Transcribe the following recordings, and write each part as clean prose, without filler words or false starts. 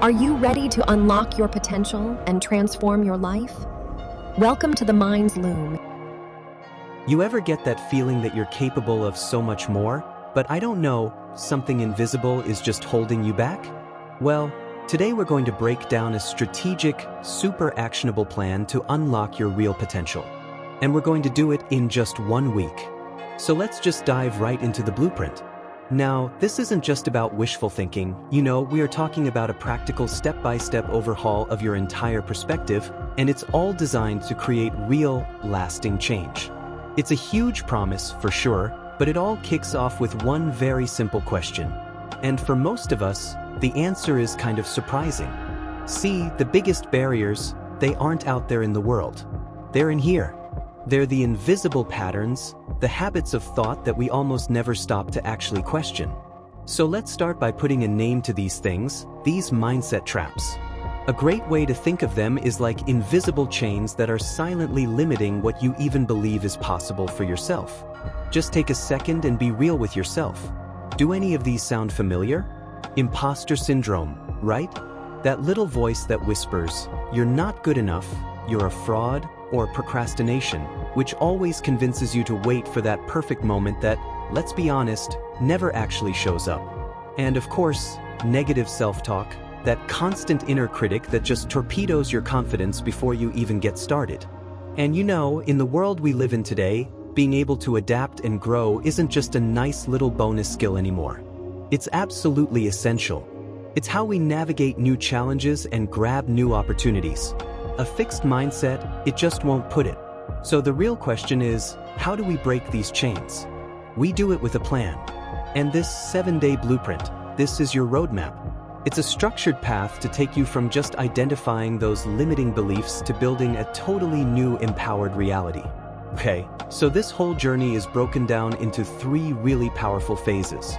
Are you ready to unlock your potential and transform your life? Welcome to the Mind's Loom. You ever get that feeling that you're capable of so much more, but I don't know, something invisible is just holding you back? Well, today we're going to break down a strategic, super actionable plan to unlock your real potential. And we're going to do it in just 1 week. So let's just dive right into the blueprint. Now, this isn't just about wishful thinking. We are talking about a practical step-by-step overhaul of your entire perspective, and it's all designed to create real, lasting change. It's a huge promise, for sure, but it all kicks off with one very simple question. And for most of us, the answer is kind of surprising. See, the biggest barriers, they aren't out there in the world. They're in here. They're the invisible patterns, the habits of thought that we almost never stop to actually question. So let's start by putting a name to these things, these mindset traps. A great way to think of them is like invisible chains that are silently limiting what you even believe is possible for yourself. Just take a second and be real with yourself. Do any of these sound familiar? Imposter syndrome, right? That little voice that whispers, "You're not good enough, you're a fraud," or procrastination, which always convinces you to wait for that perfect moment that, let's be honest, never actually shows up. And of course, negative self-talk, that constant inner critic that just torpedoes your confidence before you even get started. And in the world we live in today, being able to adapt and grow isn't just a nice little bonus skill anymore. It's absolutely essential. It's how we navigate new challenges and grab new opportunities. A fixed mindset, it just won't put it. So the real question is, how do we break these chains? We do it with a plan. And this 7-day blueprint, this is your roadmap. It's a structured path to take you from just identifying those limiting beliefs to building a totally new empowered reality. Okay, so this whole journey is broken down into 3 really powerful phases.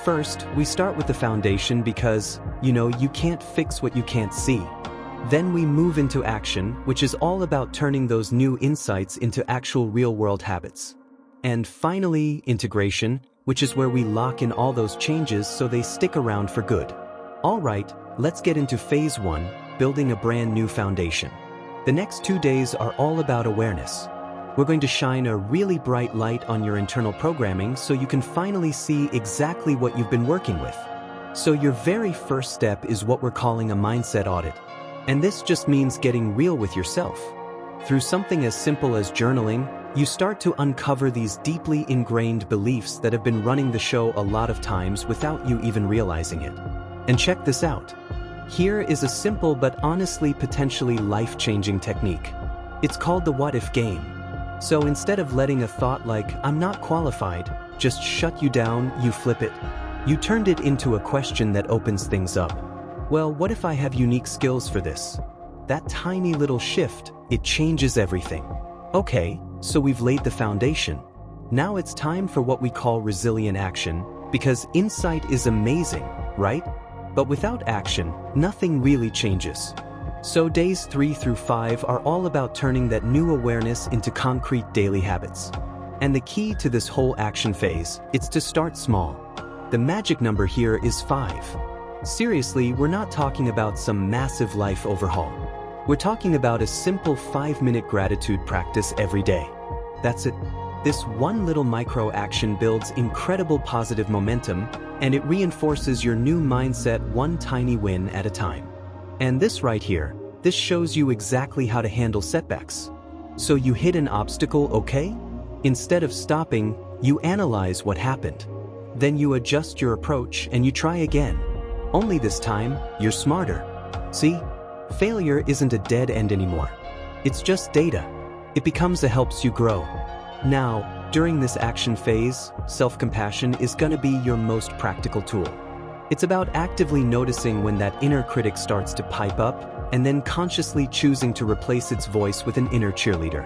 First, we start with the foundation because, you can't fix what you can't see. Then we move into action, which is all about turning those new insights into actual real-world habits. And finally, integration, which is where we lock in all those changes so they stick around for good. All right, let's get into phase 1, building a brand new foundation. The next 2 days are all about awareness. We're going to shine a really bright light on your internal programming so you can finally see exactly what you've been working with. So your very first step is what we're calling a mindset audit. And this just means getting real with yourself. Through something as simple as journaling, you start to uncover these deeply ingrained beliefs that have been running the show a lot of times without you even realizing it. And check this out. Here is a simple but honestly potentially life-changing technique. It's called the what-if game. So instead of letting a thought like, "I'm not qualified," just shut you down, you flip it. You turned it into a question that opens things up. Well, what if I have unique skills for this? That tiny little shift, it changes everything. Okay, so we've laid the foundation. Now it's time for what we call resilient action, because insight is amazing, right? But without action, nothing really changes. So days 3 through 5 are all about turning that new awareness into concrete daily habits. And the key to this whole action phase, it's to start small. The magic number here is 5. Seriously, we're not talking about some massive life overhaul. We're talking about a simple 5-minute gratitude practice every day. That's it. This one little micro action builds incredible positive momentum, and it reinforces your new mindset one tiny win at a time. And this right here, this shows you exactly how to handle setbacks. So you hit an obstacle, okay? Instead of stopping, you analyze what happened. Then you adjust your approach and you try again. Only this time, you're smarter. See? Failure isn't a dead end anymore. It's just data. It becomes a helps you grow. Now, during this action phase, self-compassion is gonna be your most practical tool. It's about actively noticing when that inner critic starts to pipe up, and then consciously choosing to replace its voice with an inner cheerleader.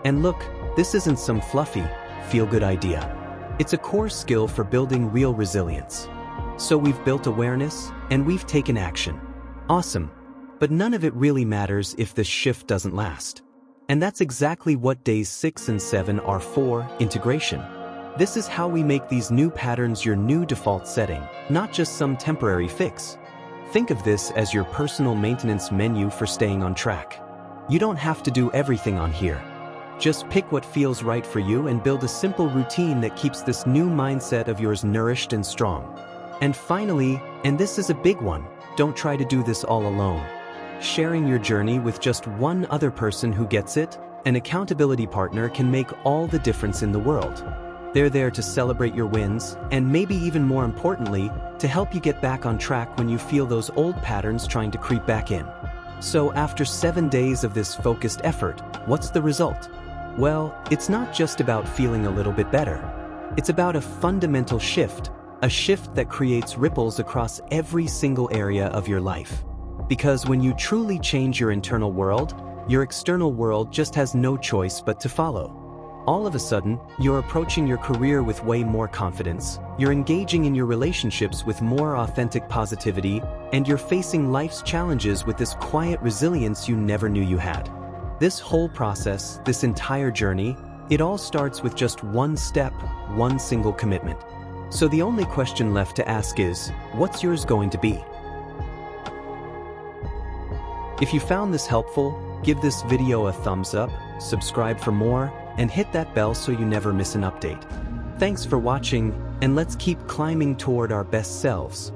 And look, this isn't some fluffy, feel-good idea. It's a core skill for building real resilience. So we've built awareness, and we've taken action. Awesome. But none of it really matters if this shift doesn't last. And that's exactly what days 6 and 7 are for, integration. This is how we make these new patterns your new default setting, not just some temporary fix. Think of this as your personal maintenance menu for staying on track. You don't have to do everything on here. Just pick what feels right for you and build a simple routine that keeps this new mindset of yours nourished and strong. And finally, and this is a big one, don't try to do this all alone. Sharing your journey with just one other person who gets it, an accountability partner, can make all the difference in the world. They're there to celebrate your wins, and maybe even more importantly, to help you get back on track when you feel those old patterns trying to creep back in. So after 7 days of this focused effort, what's the result? Well, it's not just about feeling a little bit better. It's about a fundamental shift, a shift that creates ripples across every single area of your life. Because when you truly change your internal world, your external world just has no choice but to follow. All of a sudden, you're approaching your career with way more confidence, you're engaging in your relationships with more authentic positivity, and you're facing life's challenges with this quiet resilience you never knew you had. This whole process, this entire journey, it all starts with just one step, one single commitment. So the only question left to ask is, what's yours going to be? If you found this helpful, give this video a thumbs up, subscribe for more, and hit that bell so you never miss an update. Thanks for watching, and let's keep climbing toward our best selves.